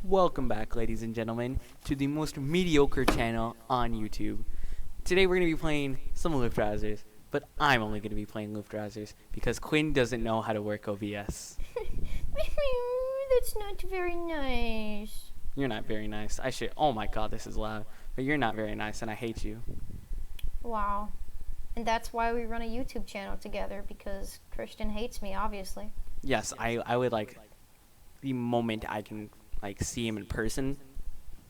Welcome back, ladies and gentlemen, to the most mediocre channel on YouTube. Today we're going to be playing some Luftrausers, but I'm only going to be playing Luftrausers because Quinn doesn't know how to work OBS. That's not very nice. You're not very nice. Oh my god, this is loud. But you're not very nice and I hate you. Wow. And that's why we run a YouTube channel together, because Christian hates me, obviously. Yes, I would the moment I can see him in person,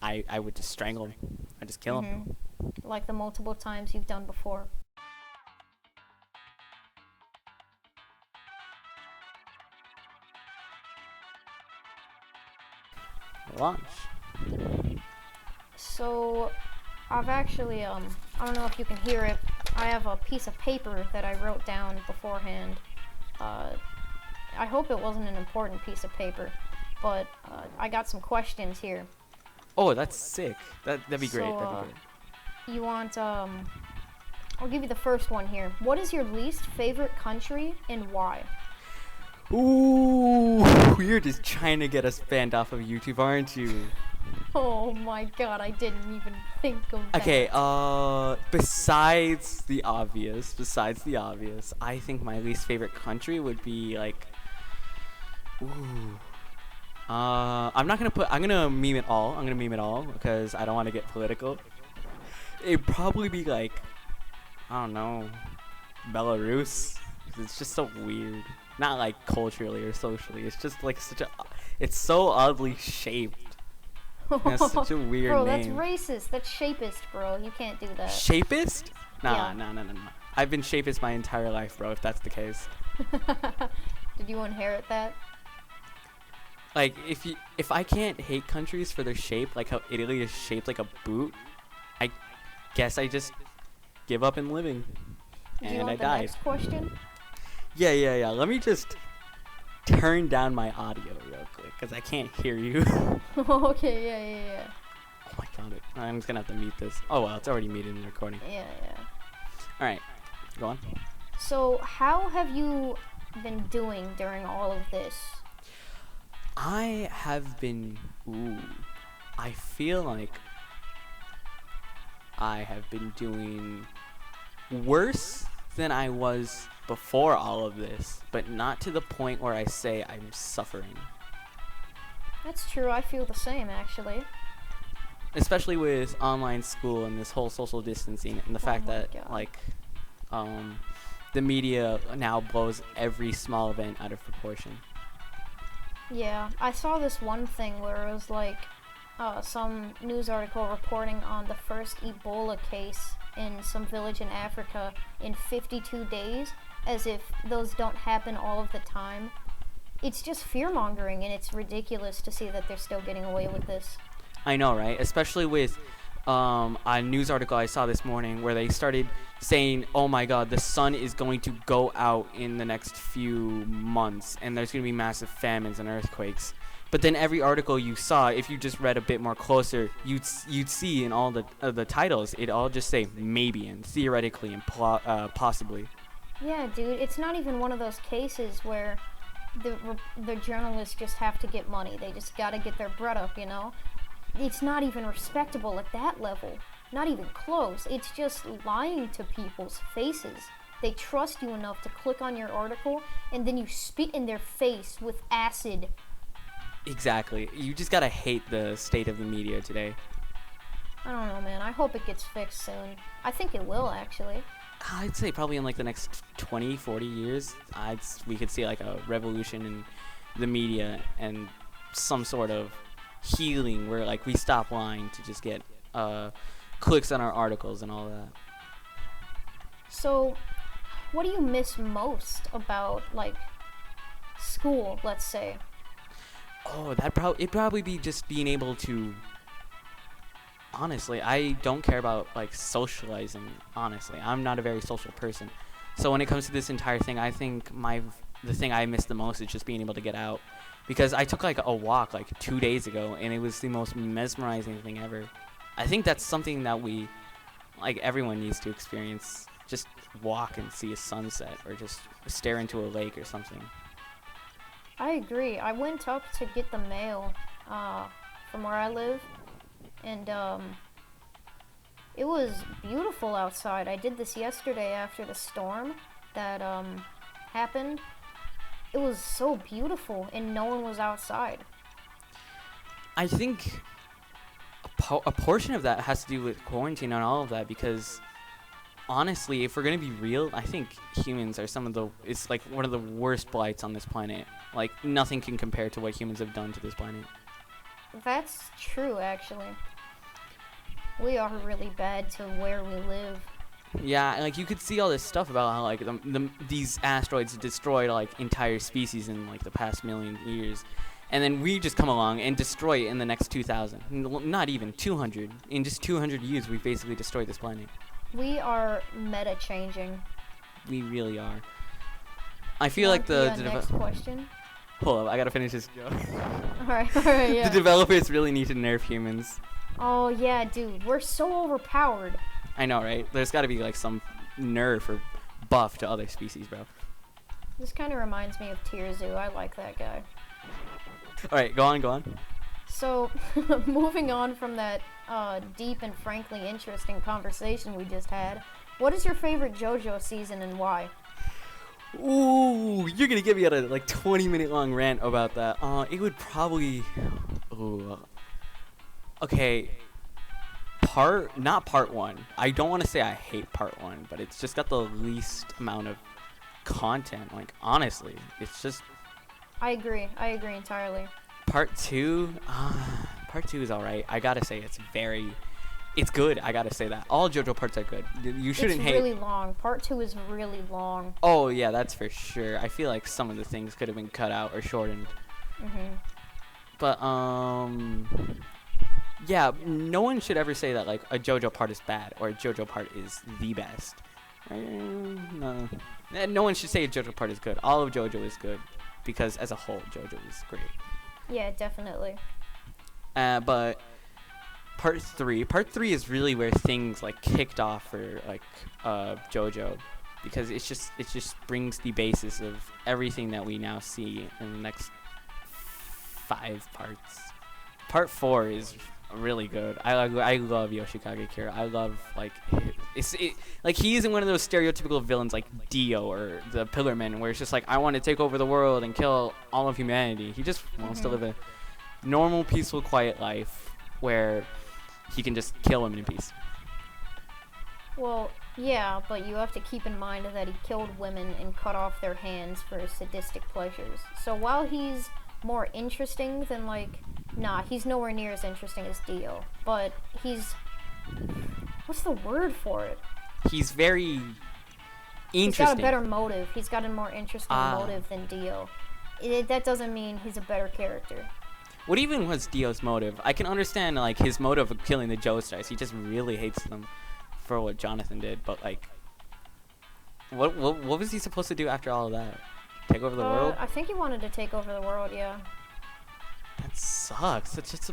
I would just strangle him. I'd just kill him. Like the multiple times you've done before. Launch. So, I've actually, I don't know if you can hear it, I have a piece of paper that I wrote down beforehand. I hope it wasn't an important piece of paper, but I got some questions here. Oh, that's sick. That'd be great. That'd be great. You want, I'll give you the first one here. What is your least favorite country and why? Ooh, you're just trying to get us banned off of YouTube, aren't you? Oh my god, I didn't even think of that. Okay, besides the obvious, I think my least favorite country would be I'm gonna meme it all because I don't want to get political. It'd probably be I don't know, Belarus. It's just so weird. Not culturally or socially. It's just it's so oddly shaped. That's such a weird bro, name. Bro, that's racist. That's shapist, bro. You can't do that. Shapist? Nah. Yeah. I've been shapist my entire life, bro, if that's the case. Did you inherit that? If I can't hate countries for their shape, like how Italy is shaped like a boot, I guess I just give up in living. Do you and want I died. Next question? Yeah. Let me just turn down my audio real quick, because I can't hear you. Okay, yeah. Oh my god, I'm just gonna have to mute this. Oh well, it's already muted in the recording. Yeah. Alright, go on. So, how have you been doing during all of this? I have been, I feel like I have been doing worse than I was before all of this, but not to the point where I say I'm suffering. That's true, I feel the same, actually. Especially with online school and this whole social distancing and the fact that, the media now blows every small event out of proportion. Yeah, I saw this one thing where it was some news article reporting on the first Ebola case in some village in Africa in 52 days, as if those don't happen all of the time. It's just fear-mongering, and it's ridiculous to see that they're still getting away with this. I know, right? Especially with a news article I saw this morning where they started saying, oh my god, the sun is going to go out in the next few months and there's going to be massive famines and earthquakes. But then every article you saw, if you just read a bit more closer, you'd see in all the titles, it all just say maybe and theoretically and possibly. Yeah, dude, it's not even one of those cases where the journalists just have to get money. They just gotta get their bread up, you know? It's not even respectable at that level. Not even close. It's just lying to people's faces. They trust you enough to click on your article, and then you spit in their face with acid. Exactly. You just gotta hate the state of the media today. I don't know, man. I hope it gets fixed soon. I think it will, actually. I'd say probably in the next 20, 40 years, we could see a revolution in the media and some sort of healing where we stop lying to just get clicks on our articles and all that. So, what do you miss most about school, let's say? Oh, it'd probably be just being able to. Honestly, I don't care about socializing. Honestly, I'm not a very social person. So when it comes to this entire thing, I think the thing I miss the most is just being able to get out. Because I took a walk 2 days ago, and it was the most mesmerizing thing ever. I think that's something that we, everyone needs to experience. Just walk and see a sunset, or just stare into a lake or something. I agree. I went up to get the mail from where I live, and it was beautiful outside. I did this yesterday after the storm that happened. It was so beautiful, and no one was outside. I think a portion of that has to do with quarantine and all of that, because honestly, if we're gonna be real, I think humans are it's like one of the worst blights on this planet. Like, nothing can compare to what humans have done to this planet. That's true, actually. We are really bad to where we live. Yeah, like you could see all this stuff about how like these asteroids destroyed like entire species in like the past million years, and then we just come along and destroy it in the next 2,000. Not even 200. In just 200 years, we've basically destroyed this planet. We are meta changing. We really are. I feel like the next question. Hold up, I gotta finish this joke. All right, yeah. The developers really need to nerf humans. Oh yeah, dude, we're so overpowered. I know, right? There's got to be like some nerf or buff to other species, bro. This kind of reminds me of Tierzu. I like that guy. All right, go on. So, moving on from that deep and frankly interesting conversation we just had, what is your favorite JoJo season and why? Ooh, you're gonna get me on a like 20-minute long rant about that. It would probably. Okay. Not part one. I don't want to say I hate part one, but it's just got the least amount of content. Like, honestly, it's just. I agree entirely. Part two is alright. I gotta say, it's good. I gotta say that. All JoJo parts are good. You shouldn't hate. It's really long. Part 2 is really long. Oh yeah, that's for sure. I feel like some of the things could have been cut out or shortened. But yeah, no one should ever say that like a JoJo part is bad or a JoJo part is the best. No. No one should say a JoJo part is good. All of JoJo is good because as a whole, JoJo is great. Yeah, definitely. But part three is really where things like kicked off for like JoJo, because it just brings the basis of everything that we now see in the next 5 parts. Part 4 is really good. I love Yoshikage Kira. I love like like he isn't one of those stereotypical villains like Dio or the Pillar Men, where it's just like, I want to take over the world and kill all of humanity. He just wants to live a normal, peaceful, quiet life where he can just kill women in peace. Well, yeah, but you have to keep in mind that he killed women and cut off their hands for sadistic pleasures. So while he's more interesting than like, he's nowhere near as interesting as Dio, but what's the word for it? He's very interesting. He's got a better motive. He's got a more interesting motive than Dio. That doesn't mean he's a better character. What even was Dio's motive? I can understand like his motive of killing the Joestars. He just really hates them for what Jonathan did. But like, what was he supposed to do after all of that? Take over the world? I think he wanted to take over the world. Yeah. That sucks. That's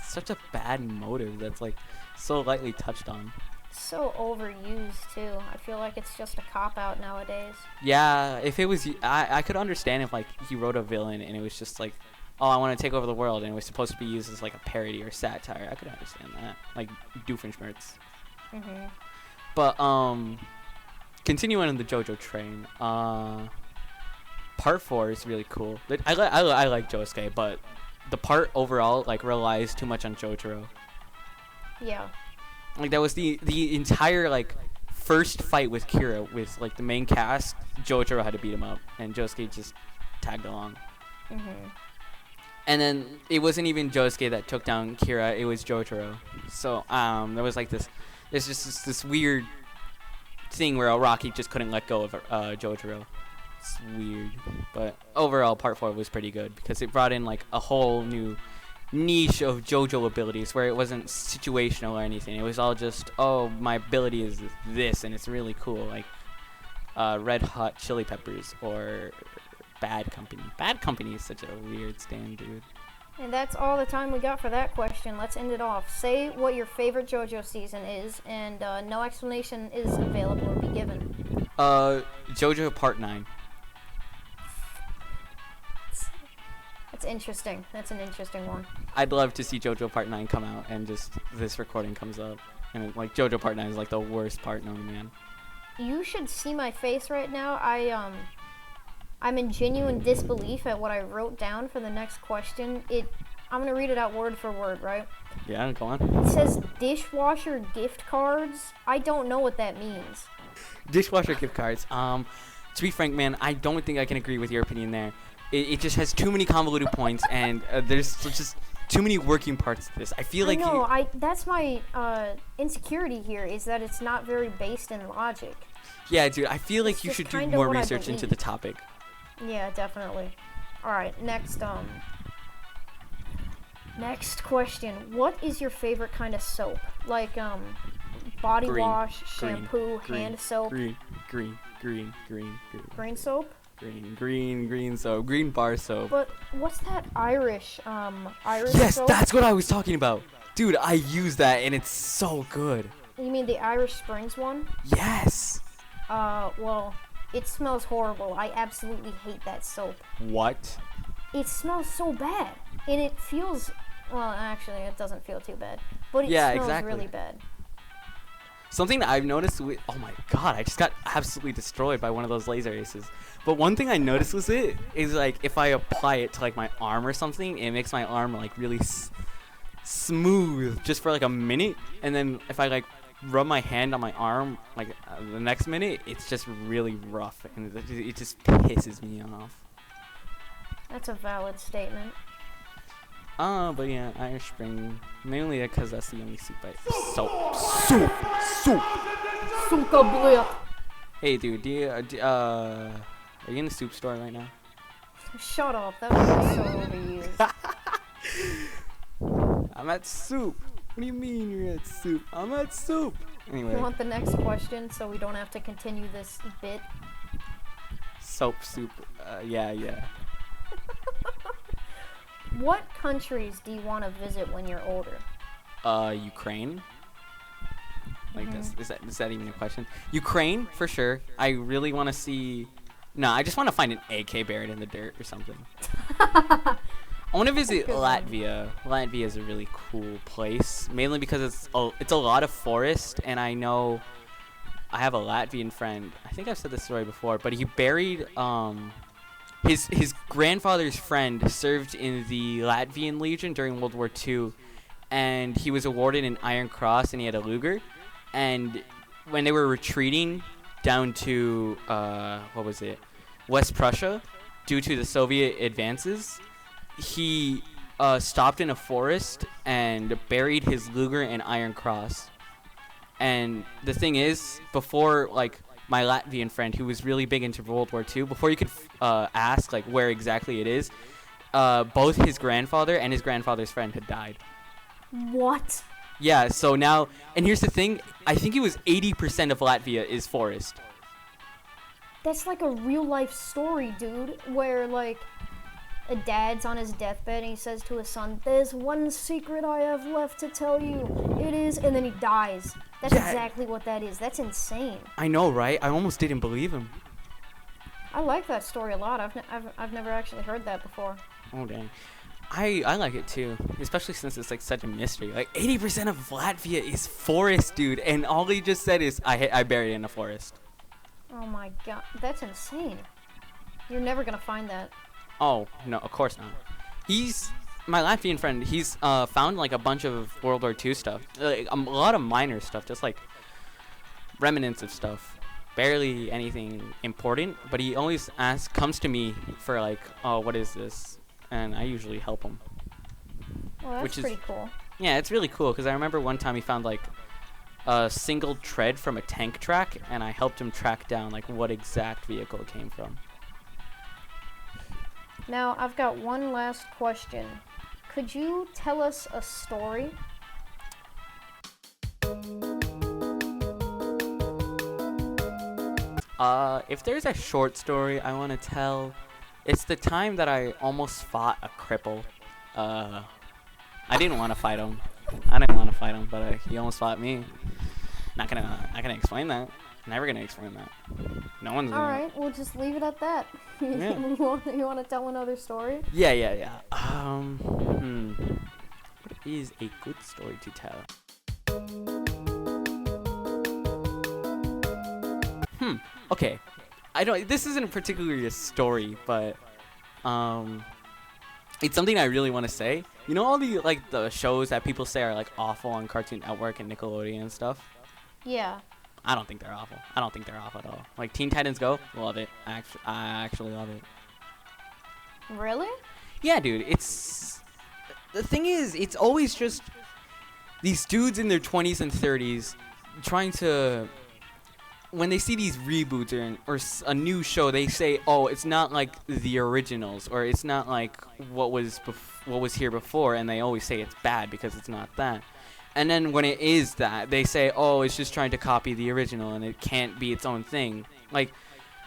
such a bad motive. That's like so lightly touched on. So overused too. I feel like it's just a cop out nowadays. Yeah, if it was, I could understand if like he wrote a villain and it was just like, oh, I want to take over the world, and it was supposed to be used as like a parody or satire. I could understand that, like Doofenshmirtz. But continuing on the JoJo train, part 4 is really cool. I like Josuke, but the part overall like relies too much on Jotaro. Yeah. Like that was the entire like first fight with Kira with like the main cast. Jotaro had to beat him up, and Josuke just tagged along. And then it wasn't even Josuke that took down Kira; it was Jotaro. So there was like there's just this weird thing where Araki just couldn't let go of Jotaro. It's weird, but overall, part 4 was pretty good because it brought in like a whole new niche of JoJo abilities where it wasn't situational or anything. It was all just, oh, my ability is this, and it's really cool, like Red Hot Chili Peppers or Bad Company. Bad Company is such a weird stand, dude. And that's all the time we got for that question. Let's end it off. Say what your favorite JoJo season is, and no explanation is available or be given. JoJo Part 9. That's interesting. That's an interesting one. I'd love to see JoJo Part 9 come out and just this recording comes up. And like JoJo Part 9 is like the worst part known to man. You should see my face right now. I'm in genuine disbelief at what I wrote down for the next question. I'm gonna read it out word for word, right? Yeah, go on. It says dishwasher gift cards. I don't know what that means. Dishwasher gift cards. To be frank, man, I don't think I can agree with your opinion there. It just has too many convoluted points, and there's just too many working parts to this. I feel like that's my insecurity here, is that it's not very based in logic. Yeah, dude, I feel like you should do more research into the topic. Yeah, definitely. All right, next question. What is your favorite kind of soap? Like body wash, shampoo, hand soap. Green soap. Green soap. Green bar soap. But what's that Irish Yes, soap? that's what I was talking about. Dude, I use that and it's so good. You mean the Irish Springs one? Yes. Well, it smells horrible. I absolutely hate that soap. What? It smells so bad. And it feels, well, actually, it doesn't feel too bad. But it smells really bad. Something that I've noticed oh my god, I just got absolutely destroyed by one of those laser aces. But one thing I noticed is like if I apply it to like my arm or something, it makes my arm like really smooth just for like a minute, and then if I like rub my hand on my arm like the next minute, it's just really rough and it just pisses me off. That's a valid statement. But yeah, Irish Spring, mainly because that's the only soup Soup. Suka blip. Hey dude, are you in the soup store right now? Shut up, that was so overused. I'm at soup. What do you mean you're at soup? I'm at soup. Anyway. You want the next question so we don't have to continue this bit? Soup. Yeah. What countries do you want to visit when you're older? Ukraine. Like this. Is that even a question? Ukraine, for sure. I really want to see... No, I just want to find an AK buried in the dirt or something. I want to visit Latvia. Latvia is a really cool place, mainly because it's a lot of forest, and I know I have a Latvian friend. I think I've said this story before, but he buried his grandfather's friend served in the Latvian Legion during World War II, and he was awarded an Iron Cross, and he had a Luger. And when they were retreating down to West Prussia, due to the Soviet advances, he stopped in a forest and buried his Luger and Iron Cross. And the thing is, before like my Latvian friend, who was really big into World War II, before you could ask like where exactly it is, both his grandfather and his grandfather's friend had died. What? Yeah, so now, and here's the thing, I think it was 80% of Latvia is forest. That's like a real life story, dude, where like a dad's on his deathbed and he says to his son, "There's one secret I have left to tell you. It is," and then he dies. That's exactly what that is. That's insane. I know, right? I almost didn't believe him. I like that story a lot. I've never actually heard that before. Oh, dang. I like it too, especially since it's like such a mystery. Like 80% of Latvia is forest, dude, and all he just said is I buried it in a forest. Oh my god, that's insane. You're never gonna find that. Oh no, of course not. He's my Latvian friend. He's found like a bunch of World War II stuff, like a lot of minor stuff, just like remnants of stuff. Barely anything important, but he always comes to me for like, oh, what is this? And I usually help him. Well, that's pretty cool. Yeah, it's really cool because I remember one time he found like a single tread from a tank track, and I helped him track down like what exact vehicle it came from. Now, I've got one last question. Could you tell us a story? If there's a short story I want to tell, it's the time that I almost fought a cripple. I didn't want to fight him. But he almost fought me. Not gonna explain that. Never gonna explain that. No one's All gonna. right, we'll just leave it at that. Yeah. you want to tell another story? Yeah. What is a good story to tell? Okay. I don't. This isn't particularly a story, but it's something I really want to say. You know all the shows that people say are like awful on Cartoon Network and Nickelodeon and stuff. Yeah. I don't think they're awful. I don't think they're awful at all. Like Teen Titans Go, love it. I actually love it. Really? Yeah, dude. The thing is, it's always just these dudes in their 20s and 30s trying to. When they see these reboots or a new show, they say, "Oh, it's not like the originals, or it's not like what was here before," and they always say it's bad because it's not that. And then when it is that, they say, "Oh, it's just trying to copy the original, and it can't be its own thing." Like,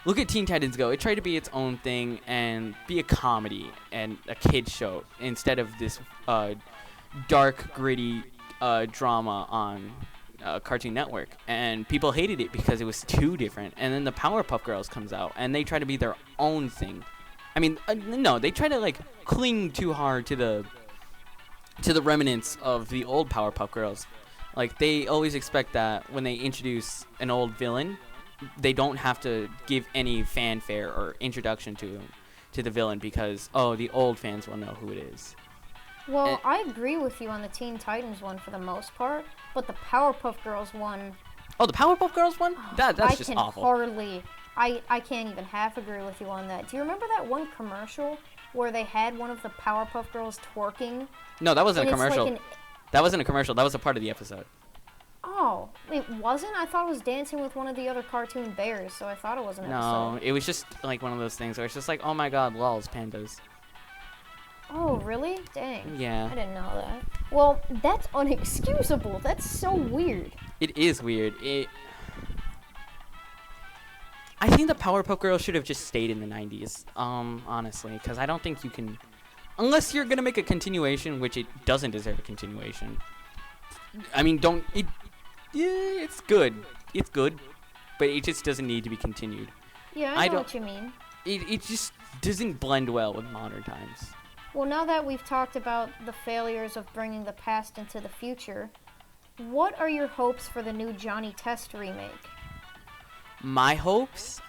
look at Teen Titans Go. It tried to be its own thing and be a comedy and a kids show instead of this dark, gritty drama on Cartoon Network, and people hated it because it was too different. And then the Powerpuff Girls comes out, and they try to be their own thing. I mean, no, they try to like cling too hard to the remnants of the old Powerpuff Girls. Like, they always expect that when they introduce an old villain, they don't have to give any fanfare or introduction to the villain because the old fans will know who it is. Well, I agree with you on the Teen Titans one for the most part, but the Powerpuff Girls one... Oh, the Powerpuff Girls one? That's just awful. I can't even half agree with you on that. Do you remember that one commercial where they had one of the Powerpuff Girls twerking? No, that wasn't a commercial. Like that wasn't a commercial. That was a part of the episode. Oh, it wasn't? I thought it was dancing with one of the other cartoon bears, so I thought it was an episode. No, it was just like one of those things where it's just like, oh my god, lols, pandas. Oh, really? Dang. Yeah. I didn't know that. Well, that's unexcusable. That's so weird. It is weird. I think the Powerpuff Girls should have just stayed in the 90s, honestly, because I don't think you can... Unless you're going to make a continuation, which it doesn't deserve a continuation. I mean, it's good. It's good, but it just doesn't need to be continued. Yeah, I know what you mean. It just doesn't blend well with modern times. Well, now that we've talked about the failures of bringing the past into the future, what are your hopes for the new Johnny Test remake? My hopes?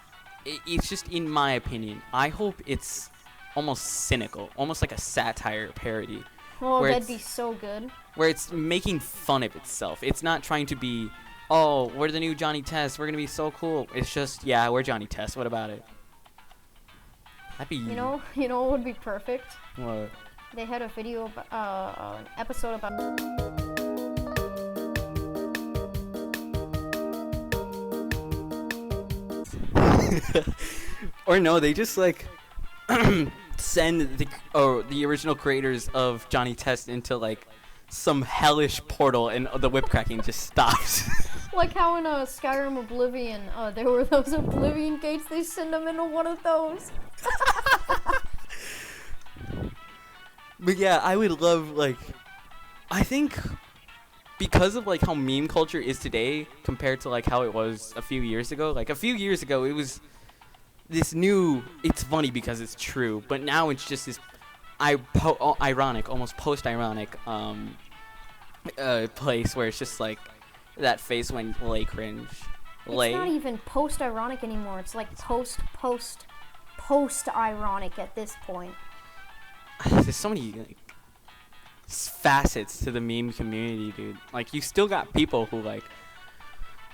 It's just in my opinion. I hope it's almost cynical, almost like a satire parody. Oh, that'd be so good. Where it's making fun of itself. It's not trying to be, oh, we're the new Johnny Test, we're going to be so cool. It's just, yeah, we're Johnny Test, what about it? That'd be... You know what would be perfect? What? They had a video, an episode about... Or no, they just like send the original creators of Johnny Test into like some hellish portal, and the whip cracking just stops. Like how in Skyrim Oblivion, there were those Oblivion gates. They send them into one of those. But yeah, I would love, like, I think because of like how meme culture is today compared to like how it was a few years ago. Like a few years ago, it was this new. It's funny because it's true, but now it's just this ironic, almost post-ironic place where it's just like that face when Lay cringe. It's not even post-ironic anymore. It's like post-ironic at this point. There's so many like facets to the meme community, dude. Like, you still got people who like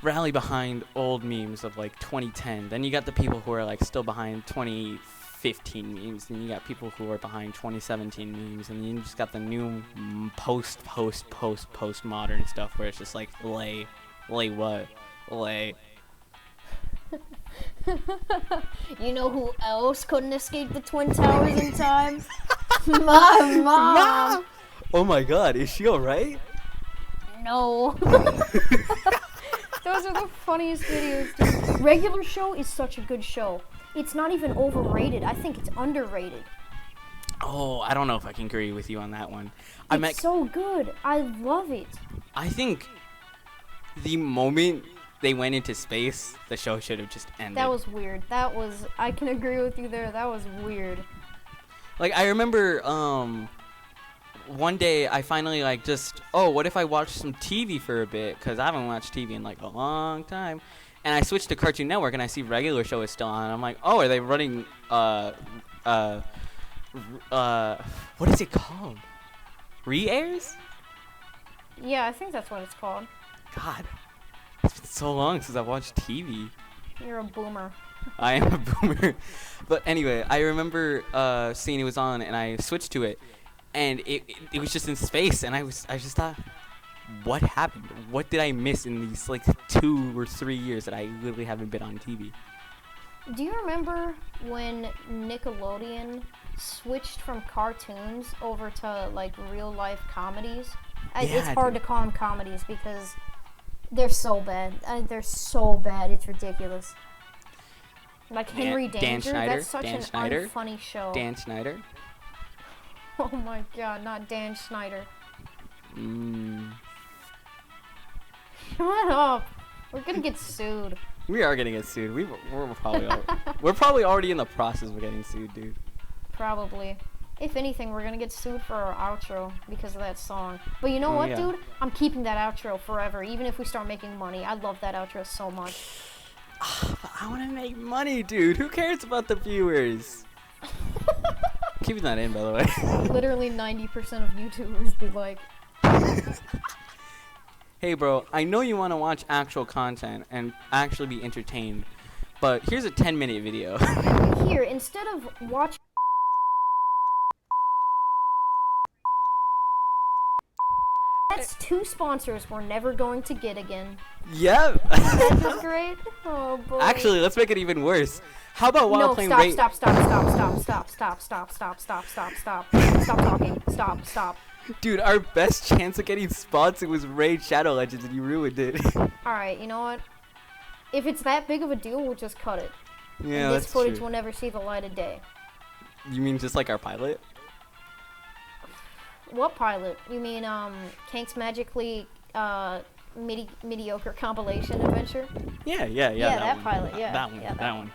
rally behind old memes of like 2010. Then you got the people who are like still behind 2015 memes. And you got people who are behind 2017 memes. And you just got the new post-modern stuff where it's just like lay what? Lay. You know who else couldn't escape the Twin Towers in time? My mom! Oh my god, is she alright? No. Those are the funniest videos, dude. Regular Show is such a good show. It's not even overrated. I think it's underrated. Oh, I don't know if I can agree with you on that one. It's so good. I love it. I think the moment they went into space, the show should have just ended. That was weird. I can agree with you there. That was weird. Like, I remember, one day I finally, like, what if I watch some TV for a bit? Because I haven't watched TV in, like, a long time. And I switched to Cartoon Network, and I see regular show is still on. I'm like, oh, are they running, what is it called? Re-airs? Yeah, I think that's what it's called. God, it's been so long since I've watched TV. You're a boomer. I am a boomer. But anyway, I remember seeing it was on, and I switched to it, and it was just in space, and I just thought, what happened? What did I miss in these like 2 or 3 years that I literally haven't been on TV? Do you remember when Nickelodeon switched from cartoons over to like real life comedies? It's hard to call them comedies because they're so bad. They're so bad. It's ridiculous. Like Henry Danger. That's such an unfunny show. Dan Schneider. Oh my God! Not Dan Schneider. Shut up. We're gonna get sued. We are gonna get sued. We're probably already in the process of getting sued, dude. Probably. If anything, we're gonna get sued for our outro because of that song. But you know what, dude? I'm keeping that outro forever, even if we start making money. I love that outro so much. But I want to make money, dude. Who cares about the viewers? Keeping that in, by the way. Literally 90% of YouTubers be like, hey, bro, I know you want to watch actual content and actually be entertained, but here's a 10-minute video. Here, instead of watching... That's 2 sponsors we're never going to get again. Yep. That's just great. Oh boy. Actually, let's make it even worse. How about while playing stop talking. Stop. Dude, our best chance of getting sponsored was Raid Shadow Legends, and you ruined it. Alright, you know what? If it's that big of a deal, we'll just cut it. Yeah, and this footage true. will never see the light of day. You mean just like our pilot? What pilot? You mean, Kank's Magically, mediocre compilation adventure? Yeah, that pilot, yeah. That one.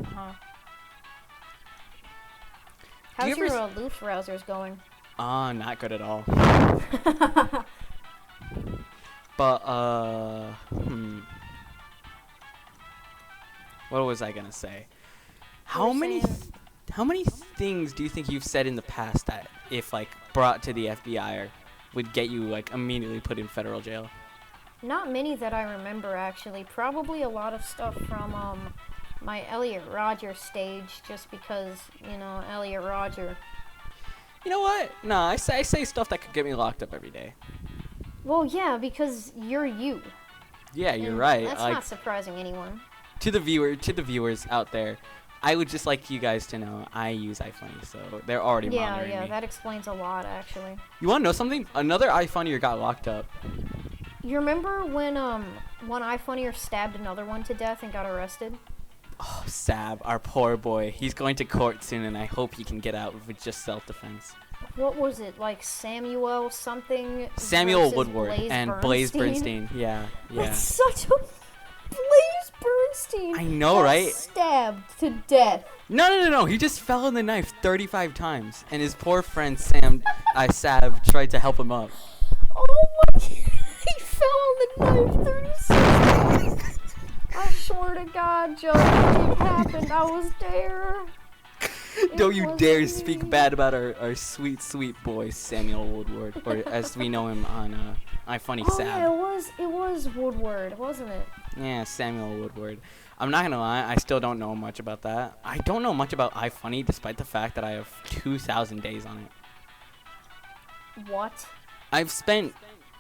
Uh-huh. How's your Luftrausers going? Not good at all. But, what was I gonna say? How many things do you think you've said in the past that, if, like, brought to the FBI, would get you, like, immediately put in federal jail? Not many that I remember, actually. Probably a lot of stuff from, my Elliot Rodger stage, just because, you know, Elliot Rodger. You know what? No, I say stuff that could get me locked up every day. Well, yeah, because you're you. Yeah, you're right. That's not surprising anyone. To the viewers out there, I would just like you guys to know I use iFunny, so they're already monitoring me. Yeah, that explains a lot, actually. You want to know something? Another iFunnier got locked up. You remember when one iFunnier stabbed another one to death and got arrested? Oh, Sab, our poor boy. He's going to court soon, and I hope he can get out with just self-defense. What was it, like Samuel something? Samuel Woodward and Blaze Bernstein. Yeah. That's such a... Blaze Bernstein! I know, right? Stabbed to death. No. He just fell on the knife 35 times, and his poor friend Sab tried to help him up. Oh my God. He fell on the knife 36 times. I swear to God, Joe, it happened. I was there. Don't you dare speak bad about our sweet, sweet boy, Samuel Woodward, or as we know him on iFunny, Sab. Yeah, it was Woodward, wasn't it? Yeah, Samuel Woodward. I'm not gonna lie, I still don't know much about that. I don't know much about iFunny, despite the fact that I have 2,000 days on it. What? I've spent,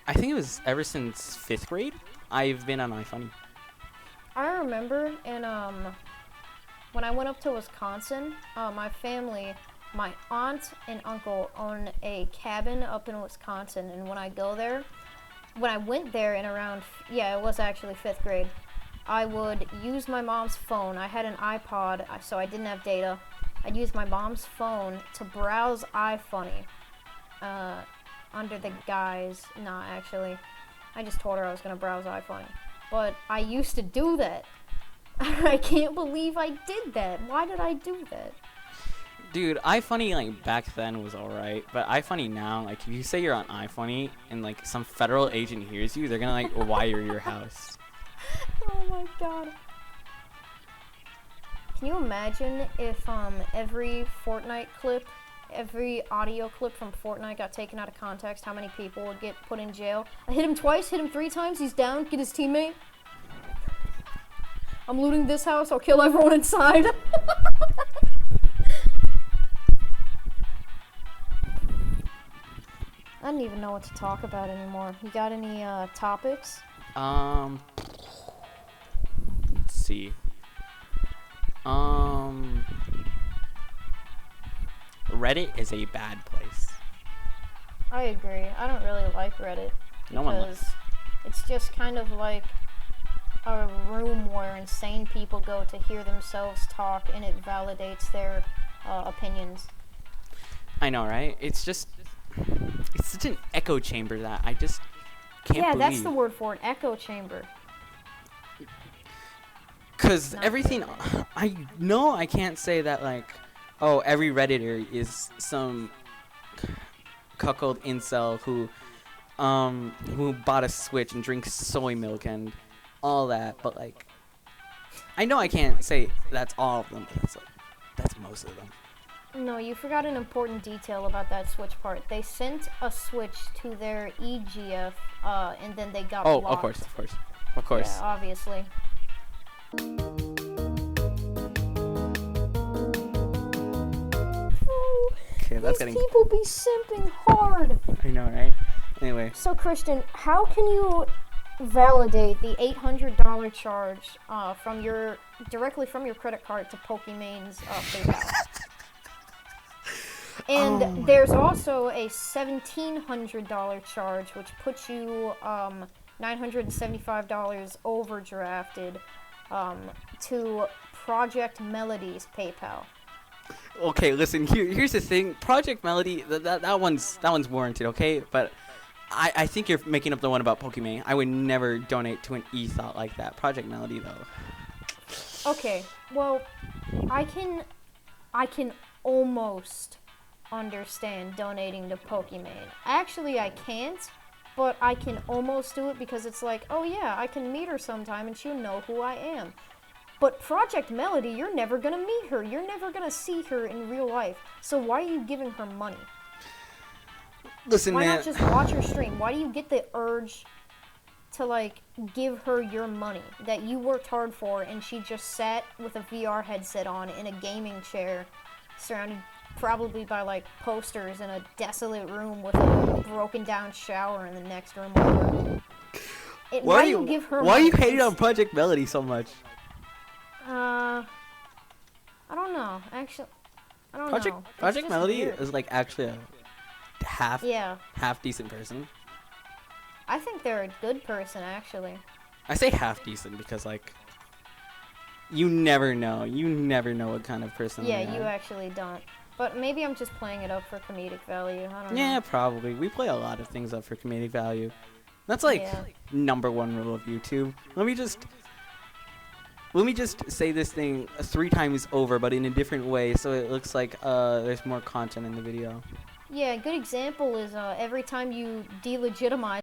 I think it was ever since 5th grade, I've been on iFunny. I remember when I went up to Wisconsin, my family, my aunt and uncle own a cabin up in Wisconsin, and when I went there in around, it was actually 5th grade, I would use my mom's phone. I had an iPod, so I didn't have data. I'd use my mom's phone to browse iFunny, under the guise, actually, I just told her I was going to browse iFunny. but I used to do that. I can't believe I did that. Why did I do that? Dude, iFunny, like, back then was alright, but iFunny now, like, if you say you're on iFunny and, like, some federal agent hears you, they're gonna, like, wire your house. Oh my god. Can you imagine if every Fortnite clip, every audio clip from Fortnite got taken out of context, how many people would get put in jail? I hit him twice, hit him 3 times, he's down, get his teammate. I'm looting this house, I'll kill everyone inside. I don't even know what to talk about anymore. You got any topics? Let's see. Reddit is a bad place. I agree. I don't really like Reddit because it's just kind of like a room where insane people go to hear themselves talk, and it validates their opinions. I know, right? It's such an echo chamber that I just can't believe. Yeah, that's the word for it, echo chamber. Because everything, I know I can't say that, like, oh, every Redditor is some cuckold incel who bought a Switch and drinks soy milk and all that, but, like, I know I can't say that's all of them, but that's most of them. No, you forgot an important detail about that Switch part. They sent a Switch to their EGF, and then they got blocked. Oh, of course. Yeah, obviously. Okay, that's These people be simping hard. I know, right? Anyway. So, Christian, how can you validate the $800 charge directly from your credit card to Pokemon's PayPal? And there's also a $1,700 charge, which puts you $975 overdrafted to Project Melody's PayPal. Okay, listen. Here's the thing. Project Melody, that one's warranted, okay? But I think you're making up the one about Pokemon. I would never donate to an e-thought like that. Project Melody, though. Okay, well, I can almost understand donating to Pokemon. Actually, I can't, but I can almost do it because it's like, oh yeah, I can meet her sometime and she'll know who I am. But Project Melody, you're never gonna meet her. You're never gonna see her in real life. So why are you giving her money? Listen, why man. not just watch her stream? Why do you get the urge to, like, give her your money that you worked hard for, and she just sat with a VR headset on in a gaming chair, surrounded probably by, like, posters in a desolate room with a broken down shower in the next room over? Why do you give her money? Why are you hating on Project Melody so much? I don't know. Actually, I don't know. Project Melody weird. is, like, actually a half decent person. I think they're a good person, actually. I say half decent because, like, you never know. You never know what kind of person they are. Yeah, you actually don't. But maybe I'm just playing it up for comedic value. I don't know. Yeah, probably. We play a lot of things up for comedic value. That's like #1 rule of YouTube. Let me just say this thing 3 times over, but in a different way, so it looks like there's more content in the video. Yeah, a good example is every time you delegitimize